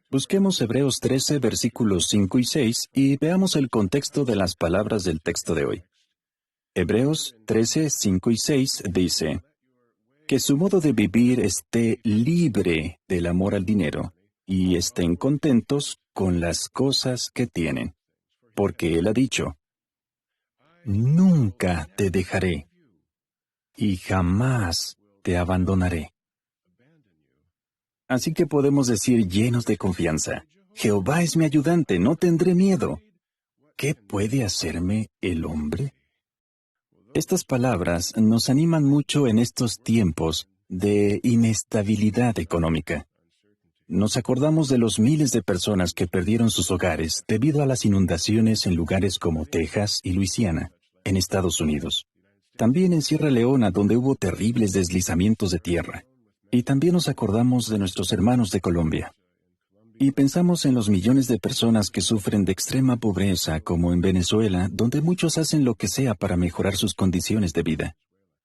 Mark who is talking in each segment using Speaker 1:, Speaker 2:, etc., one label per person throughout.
Speaker 1: Busquemos Hebreos 13, versículos 5 y 6, y veamos el contexto de las palabras del texto de hoy. Hebreos 13, 5 y 6 dice, que su modo de vivir esté libre del amor al dinero, y estén contentos con las cosas que tienen. Porque Él ha dicho, nunca te dejaré, y jamás te abandonaré. Así que podemos decir llenos de confianza, Jehová es mi ayudante, no tendré miedo. ¿Qué puede hacerme el hombre? Estas palabras nos animan mucho en estos tiempos de inestabilidad económica. Nos acordamos de los miles de personas que perdieron sus hogares debido a las inundaciones en lugares como Texas y Luisiana, en Estados Unidos. También en Sierra Leona, donde hubo terribles deslizamientos de tierra. Y también nos acordamos de nuestros hermanos de Colombia. Y pensamos en los millones de personas que sufren de extrema pobreza, como en Venezuela, donde muchos hacen lo que sea para mejorar sus condiciones de vida.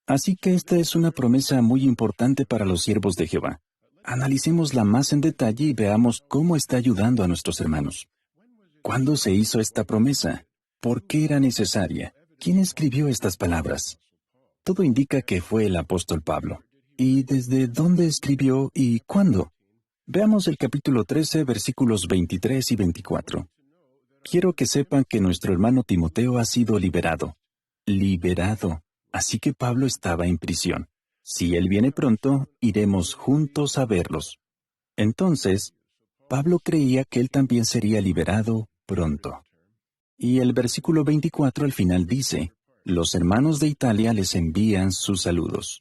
Speaker 1: Así que esta es una promesa muy importante para los siervos de Jehová. Analicémosla más en detalle y veamos cómo está ayudando a nuestros hermanos. ¿Cuándo se hizo esta promesa? ¿Por qué era necesaria? ¿Quién escribió estas palabras? Todo indica que fue el apóstol Pablo. ¿Y desde dónde escribió y cuándo? Veamos el capítulo 13, versículos 23 y 24. Quiero que sepan que nuestro hermano Timoteo ha sido liberado. Liberado. Así que Pablo estaba en prisión. Si él viene pronto, iremos juntos a verlos. Entonces, Pablo creía que él también sería liberado pronto. Y el versículo 24 al final dice, los hermanos de Italia les envían sus saludos.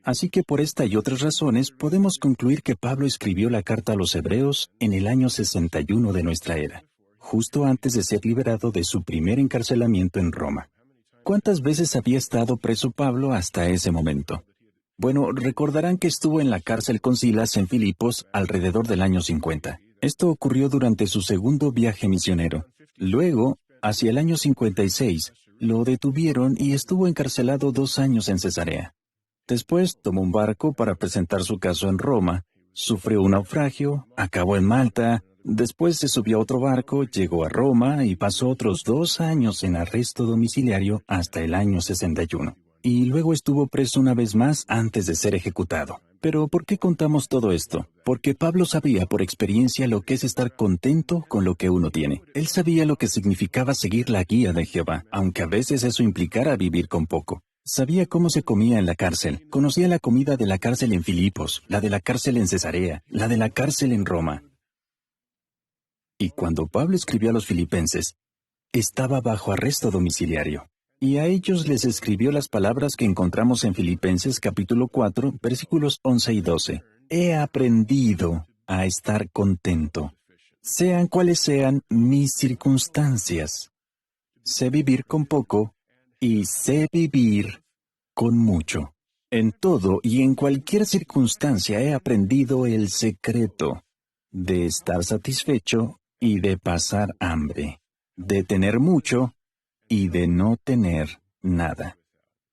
Speaker 1: Así que por esta y otras razones podemos concluir que Pablo escribió la carta a los Hebreos en el año 61 de nuestra era, justo antes de ser liberado de su primer encarcelamiento en Roma. ¿Cuántas veces había estado preso Pablo hasta ese momento? Bueno, recordarán que estuvo en la cárcel con Silas en Filipos alrededor del año 50. Esto ocurrió durante su segundo viaje misionero. Luego, hacia el año 56, lo detuvieron y estuvo encarcelado 2 años en Cesarea. Después tomó un barco para presentar su caso en Roma, sufrió un naufragio, acabó en Malta, después se subió a otro barco, llegó a Roma y pasó otros 2 años en arresto domiciliario hasta el año 61. Y luego estuvo preso una vez más antes de ser ejecutado. Pero ¿por qué contamos todo esto? Porque Pablo sabía por experiencia lo que es estar contento con lo que uno tiene. Él sabía lo que significaba seguir la guía de Jehová, aunque a veces eso implicara vivir con poco. Sabía cómo se comía en la cárcel. Conocía la comida de la cárcel en Filipos, la de la cárcel en Cesarea, la de la cárcel en Roma. Y cuando Pablo escribió a los filipenses, estaba bajo arresto domiciliario. Y a ellos les escribió las palabras que encontramos en Filipenses capítulo 4, versículos 11 y 12. He aprendido a estar contento, sean cuales sean mis circunstancias. Sé vivir con poco y sé vivir con mucho. En todo y en cualquier circunstancia he aprendido el secreto de estar satisfecho y de pasar hambre, de tener mucho y de no tener nada.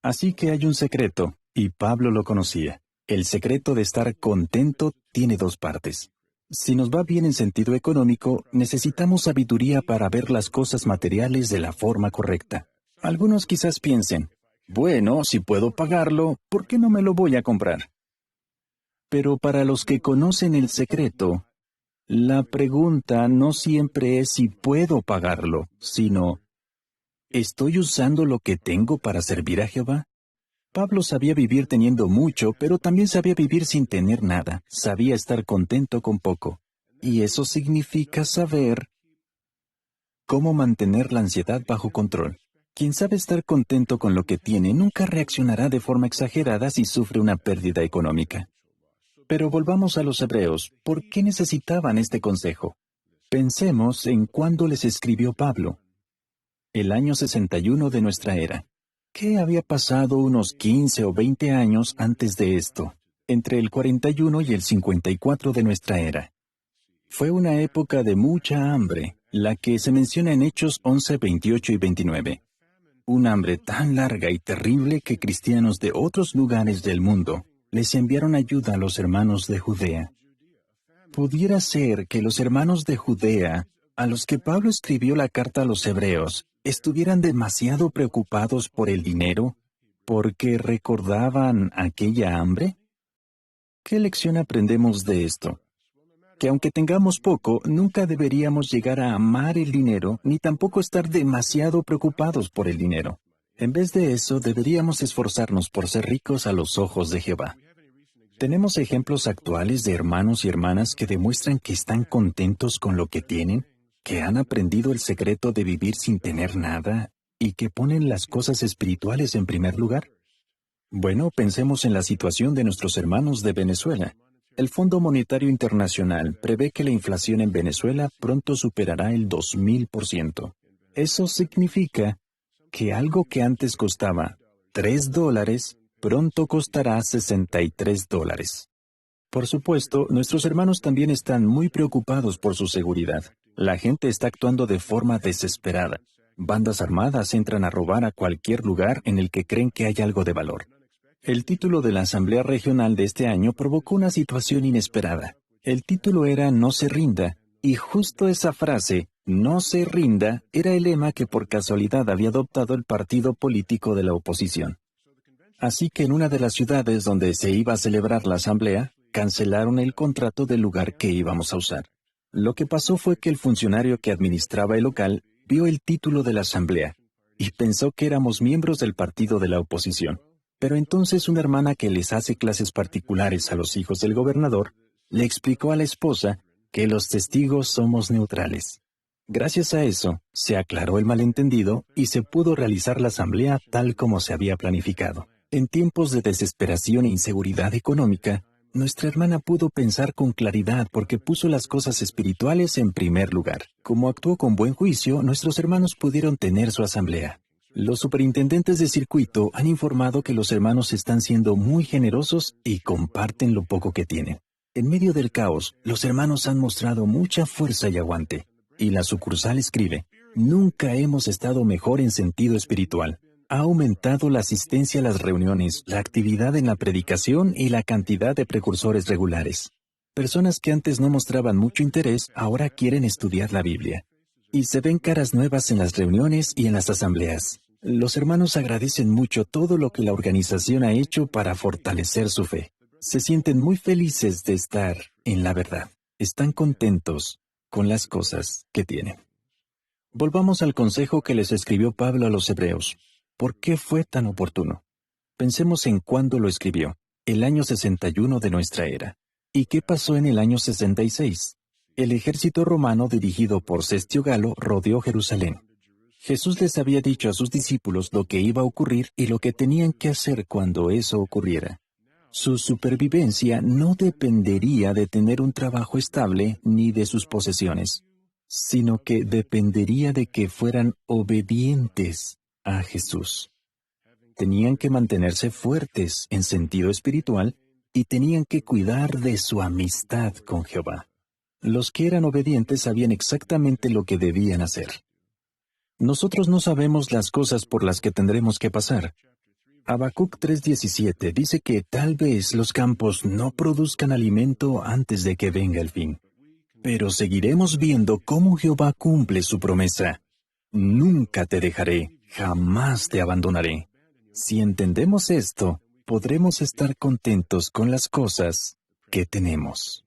Speaker 1: Así que hay un secreto, y Pablo lo conocía. El secreto de estar contento tiene 2 partes. Si nos va bien en sentido económico, necesitamos sabiduría para ver las cosas materiales de la forma correcta. Algunos quizás piensen, bueno, si puedo pagarlo, ¿por qué no me lo voy a comprar? Pero para los que conocen el secreto, la pregunta no siempre es si puedo pagarlo, sino, ¿estoy usando lo que tengo para servir a Jehová? Pablo sabía vivir teniendo mucho, pero también sabía vivir sin tener nada. Sabía estar contento con poco. Y eso significa saber cómo mantener la ansiedad bajo control. Quien sabe estar contento con lo que tiene nunca reaccionará de forma exagerada si sufre una pérdida económica. Pero volvamos a los hebreos. ¿Por qué necesitaban este consejo? Pensemos en cuándo les escribió Pablo. El año 61 de nuestra era. ¿Qué había pasado unos 15 o 20 años antes de esto, entre el 41 y el 54 de nuestra era? Fue una época de mucha hambre, la que se menciona en Hechos 11, 28 y 29. Un hambre tan larga y terrible que cristianos de otros lugares del mundo les enviaron ayuda a los hermanos de Judea. pudiera ser que los hermanos de Judea, a los que Pablo escribió la carta a los hebreos, estuvieran demasiado preocupados por el dinero porque recordaban aquella hambre? ¿Qué lección aprendemos de esto? Que aunque tengamos poco, nunca deberíamos llegar a amar el dinero, ni tampoco estar demasiado preocupados por el dinero. En vez de eso, deberíamos esforzarnos por ser ricos a los ojos de Jehová. ¿Tenemos ejemplos actuales de hermanos y hermanas que demuestran que están contentos con lo que tienen, que han aprendido el secreto de vivir sin tener nada y que ponen las cosas espirituales en primer lugar? Bueno, pensemos en la situación de nuestros hermanos de Venezuela. El Fondo Monetario Internacional prevé que la inflación en Venezuela pronto superará el 2000%. Eso significa que algo que antes costaba $3, pronto costará $63. Por supuesto, nuestros hermanos también están muy preocupados por su seguridad. La gente está actuando de forma desesperada. Bandas armadas entran a robar a cualquier lugar en el que creen que hay algo de valor. El título de la Asamblea Regional de este año provocó una situación inesperada. El título era No se rinda, y justo esa frase, No se rinda, era el lema que por casualidad había adoptado el partido político de la oposición. Así que en una de las ciudades donde se iba a celebrar la asamblea, cancelaron el contrato del lugar que íbamos a usar. Lo que pasó fue que el funcionario que administraba el local vio el título de la asamblea y pensó que éramos miembros del partido de la oposición. Pero entonces una hermana que les hace clases particulares a los hijos del gobernador le explicó a la esposa que los testigos somos neutrales. Gracias a eso, se aclaró el malentendido y se pudo realizar la asamblea tal como se había planificado. En tiempos de desesperación e inseguridad económica, nuestra hermana pudo pensar con claridad porque puso las cosas espirituales en primer lugar. Como actuó con buen juicio, nuestros hermanos pudieron tener su asamblea. Los superintendentes de circuito han informado que los hermanos están siendo muy generosos y comparten lo poco que tienen. En medio del caos, los hermanos han mostrado mucha fuerza y aguante. Y la sucursal escribe, nunca hemos estado mejor en sentido espiritual. Ha aumentado la asistencia a las reuniones, la actividad en la predicación y la cantidad de precursores regulares. Personas que antes no mostraban mucho interés, ahora quieren estudiar la Biblia. Y se ven caras nuevas en las reuniones y en las asambleas. Los hermanos agradecen mucho todo lo que la organización ha hecho para fortalecer su fe. Se sienten muy felices de estar en la verdad. Están contentos con las cosas que tienen. Volvamos al consejo que les escribió Pablo a los hebreos. ¿Por qué fue tan oportuno? Pensemos en cuándo lo escribió, el año 61 de nuestra era. ¿Y qué pasó en el año 66? El ejército romano dirigido por Cestio Galo rodeó Jerusalén. Jesús les había dicho a sus discípulos lo que iba a ocurrir y lo que tenían que hacer cuando eso ocurriera. Su supervivencia no dependería de tener un trabajo estable ni de sus posesiones, sino que dependería de que fueran obedientes a Jesús. Tenían que mantenerse fuertes en sentido espiritual y tenían que cuidar de su amistad con Jehová. Los que eran obedientes sabían exactamente lo que debían hacer. Nosotros no sabemos las cosas por las que tendremos que pasar. Habacuc 3:17 dice que tal vez los campos no produzcan alimento antes de que venga el fin. Pero seguiremos viendo cómo Jehová cumple su promesa. Nunca te dejaré, jamás te abandonaré. Si entendemos esto, podremos estar contentos con las cosas que tenemos.